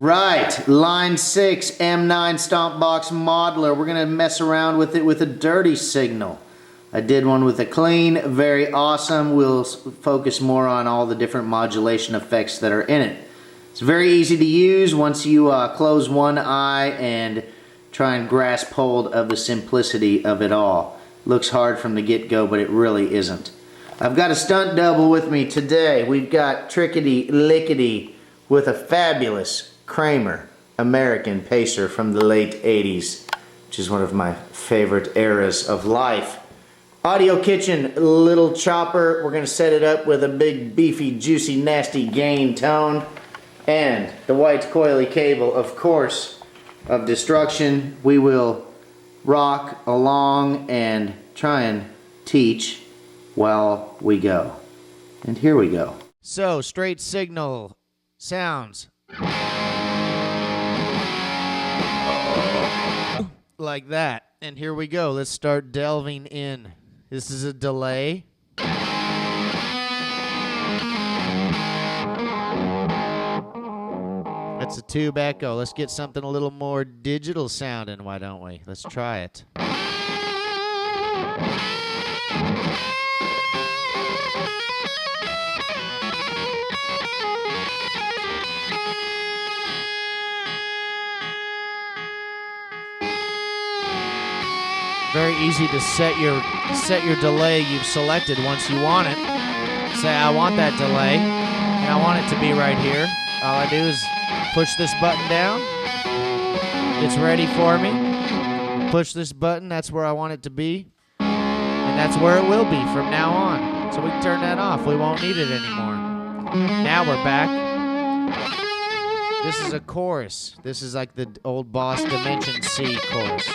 Right, line 6, M9 Stomp Box Modeler. We're going to mess around with it with a dirty signal. I did one with a clean, very awesome. We'll focus more on all the different modulation effects that are in it. It's very easy to use once you close one eye and try and grasp hold of the simplicity of it all. Looks hard from the get-go, but it really isn't. I've got a stunt double with me today. We've got Trickety Lickety with a fabulous Kramer American Pacer from the late 80s, which is one of my favorite eras of life. Audio Kitchen Little Chopper. We're going to set it up with a big, beefy, juicy, nasty gain tone. And the white coily cable, of course, of destruction. We will rock along and try and teach while we go. And here we go. So, straight signal sounds like that. And here we go. Let's start delving in. This is a delay. That's a tube echo. Let's get something a little more digital sounding, why don't we? Let's try it. Very easy to set your delay you've selected once you want it. Say, I want that delay, and I want it to be right here. All I do is push this button down. It's ready for me. Push this button, that's where I want it to be. And that's where it will be from now on. So we can turn that off. We won't need it anymore. Now we're back. This is a chorus. This is like the old Boss Dimension C chorus.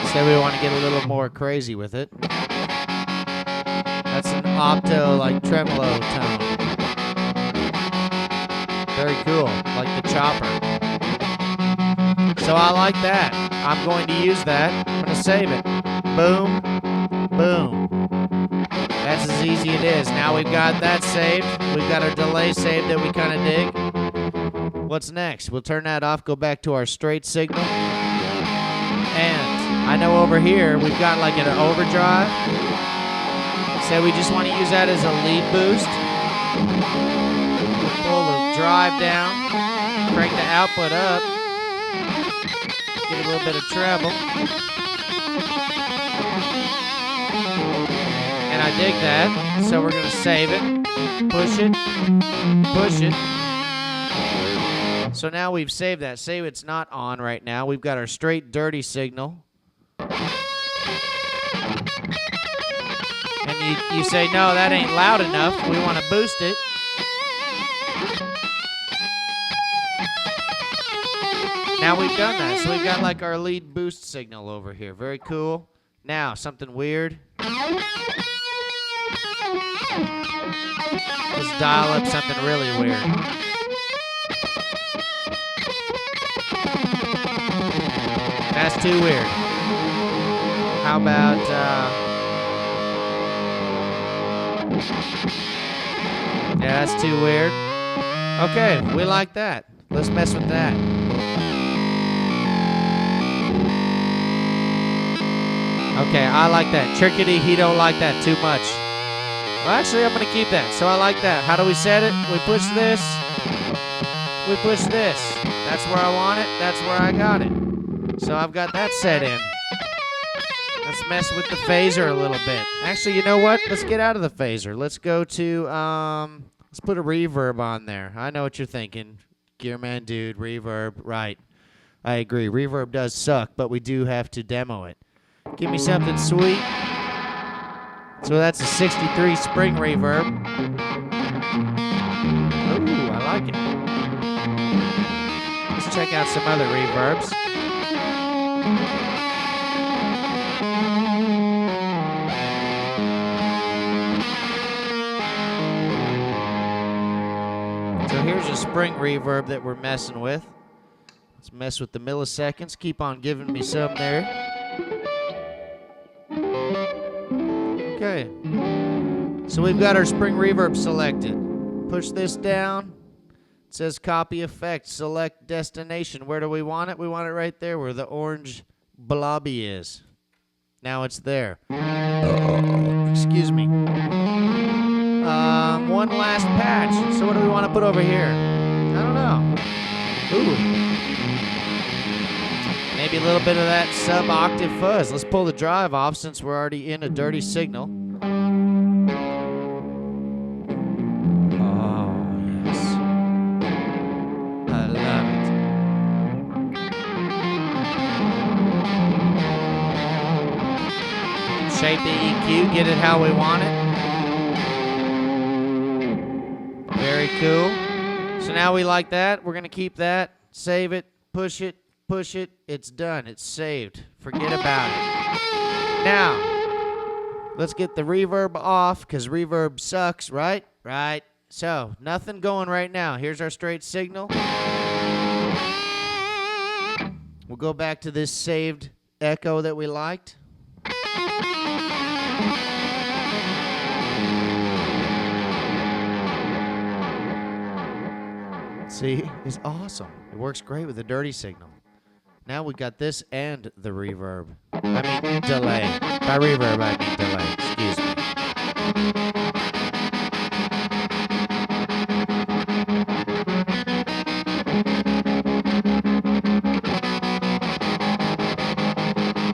Say we want to get a little more crazy with it. That's an opto, like tremolo tone. Very cool, like the chopper. So I like that. I'm going to use that. I'm going to save it. Boom, boom. That's as easy it is. Now we've got that saved. We've got our delay saved that we kind of dig. What's next? We'll turn that off, go back to our straight signal. And I know over here we've got like an overdrive. Say we just want to use that as a lead boost. Pull the drive down, crank the output up, get a little bit of treble. And I dig that, so we're going to save it, push it, push it. So now we've saved that. Say it's not on right now. We've got our straight dirty signal. And you say, no, that ain't loud enough. We want to boost it. Now we've done that. So we've got like our lead boost signal over here. Very cool. Now, something weird. Let's dial up something really weird. That's too weird. How about, yeah, that's too weird. Okay, we like that. Let's mess with that. Okay, I like that. Trickety, he don't like that too much. Well, actually, I'm going to keep that. So I like that. How do we set it? We push this. We push this. That's where I want it. That's where I got it. So I've got that set in. Let's mess with the phaser a little bit. Actually, you know what? Let's get out of the phaser. Let's go to, let's put a reverb on there. I know what you're thinking. Gearman dude, reverb. Right. I agree. Reverb does suck, but we do have to demo it. Give me something sweet. So that's a 63 spring reverb. Ooh, I like it. Let's check out some other reverbs. So here's a spring reverb that we're messing with. Let's mess with the milliseconds. Keep on giving me some there. Okay. So we've got our spring reverb selected. Push this down. It says copy effect, select destination. Where do we want it? We want it right there where the orange blobby is. Now it's there. Excuse me. One last patch. So what do we want to put over here? I don't know. Ooh. Maybe a little bit of that sub-octave fuzz. Let's pull the drive off since we're already in a dirty signal. Shape the EQ, get it how we want it. Very cool. So now we like that. We're going to keep that, save it, push it, it's done. It's saved. Forget about it. Now, let's get the reverb off because reverb sucks, right? Right. So, nothing going right now. Here's our straight signal. We'll go back to this saved echo that we liked. See, it's awesome. It works great with the dirty signal. Now we got this and the reverb. I mean, delay. By reverb, I mean delay. Excuse me.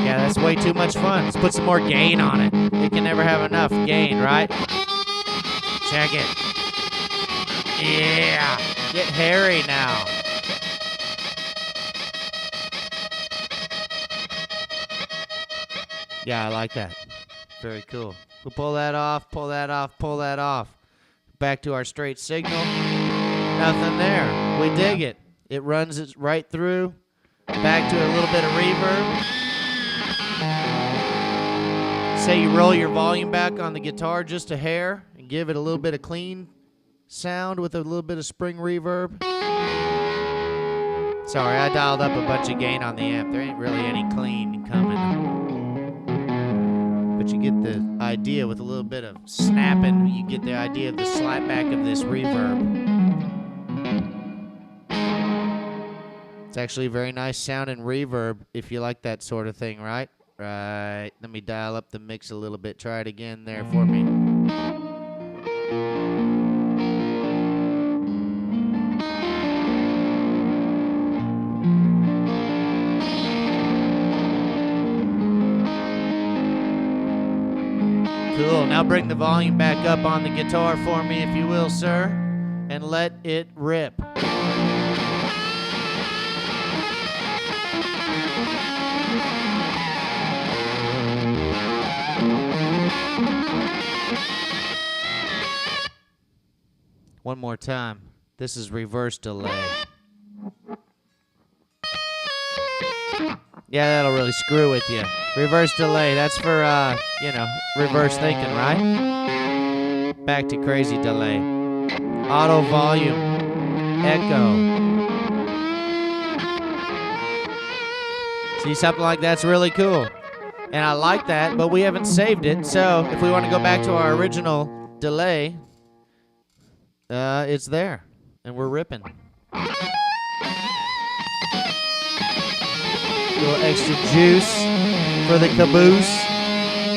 Yeah, that's way too much fun. Let's put some more gain on it. You can never have enough gain, right? Check it. Yeah. Get hairy now. Yeah, I like that. Very cool. We'll pull that off, pull that off, pull that off. Back to our straight signal. Nothing there. We dig it. It runs it right through. Back to a little bit of reverb. Say you roll your volume back on the guitar just a hair and give it a little bit of clean sound with a little bit of spring reverb. Sorry, I dialed up a bunch of gain on the amp. There ain't really any clean coming. But you get the idea with a little bit of snapping. You get the idea of the slapback of this reverb. It's actually a very nice sound and reverb if you like that sort of thing, right? Right. Let me dial up the mix a little bit. Try it again there for me. Cool. Now bring the volume back up on the guitar for me, if you will, sir, and let it rip. One more time. This is reverse delay. Yeah, that'll really screw with you. Reverse delay, that's for, reverse thinking, right? Back to crazy delay. Auto volume. Echo. See, something like that's really cool. And I like that, but we haven't saved it. So if we want to go back to our original delay, it's there. And we're ripping. A little extra juice for the caboose.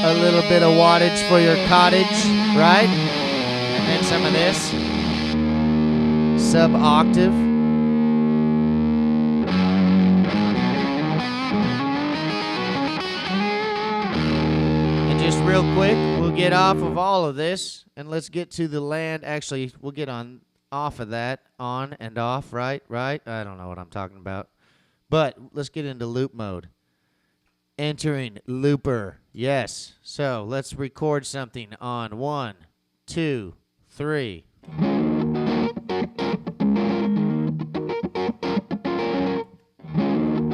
A little bit of wattage for your cottage, right? And then some of this. Sub-octave. And just real quick, we'll get off of all of this. And let's get to the land. Actually, we'll get on off of that. On and off, right? Right? I don't know what I'm talking about. But let's get into loop mode. Entering looper. Yes. So let's record something on 1, 2, 3.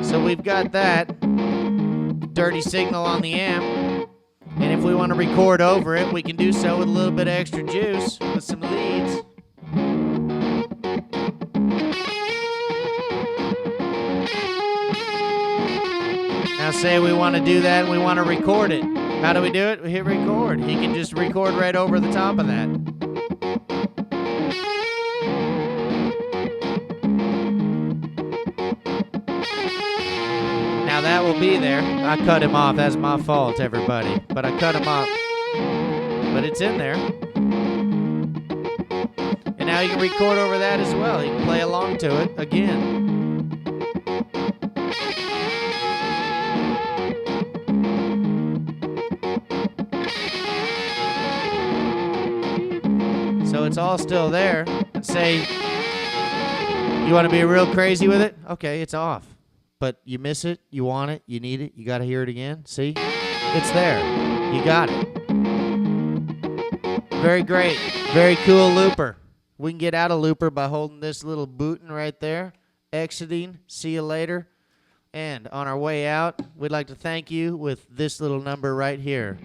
So we've got that dirty signal on the amp. And if we want to record over it, we can do so with a little bit of extra juice with some leads. Now say we want to do that and we want to record it. How do we do it? We hit record. He can just record right over the top of that. Now that will be there. I cut him off. That's my fault, everybody. But I cut him off. But it's in there. And now you can record over that as well. You can play along to it again. So it's all still there. And say, you want to be real crazy with it? Okay, it's off. But you miss it, you want it, you need it, you got to hear it again. See? It's there. You got it. Very great. Very cool looper. We can get out of looper by holding this little button right there. Exiting. See you later. And on our way out, we'd like to thank you with this little number right here.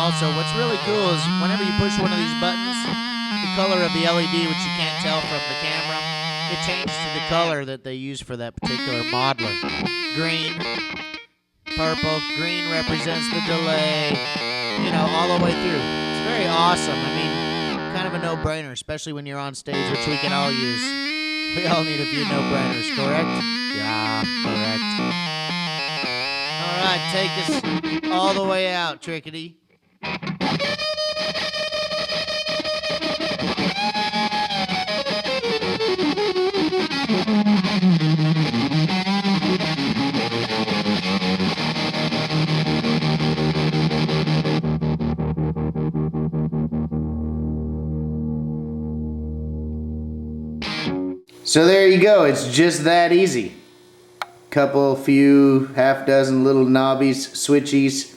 Also, what's really cool is whenever you push one of these buttons, the color of the LED, which you can't tell from the camera, it changes to the color that they use for that particular modeler. Green, purple, green represents the delay, you know, all the way through. It's very awesome. I mean, kind of a no-brainer, especially when you're on stage, which we can all use. We all need a few no-brainers, correct? Yeah, correct. All right, take us all the way out, Trickety. So there you go. It's just that easy. Few half dozen little knobbies, switchies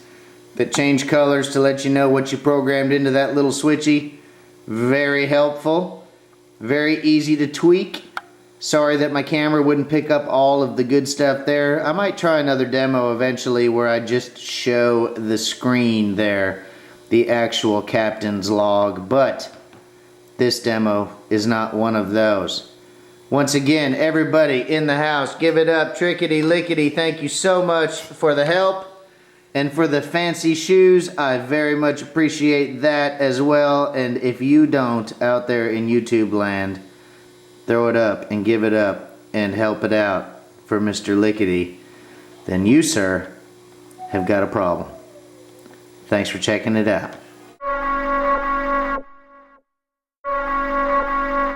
that change colors to let you know what you programmed into that little switchy. Very helpful. Very easy to tweak. Sorry that my camera wouldn't pick up all of the good stuff there. I might try another demo eventually where I just show the screen there, the actual captain's log, but this demo is not one of those. Once again, everybody in the house, give it up, Trickety Lickety. Thank you so much for the help and for the fancy shoes. I very much appreciate that as well. And if you don't, out there in YouTube land, throw it up and give it up and help it out for Mr. Lickety, then you, sir, have got a problem. Thanks for checking it out.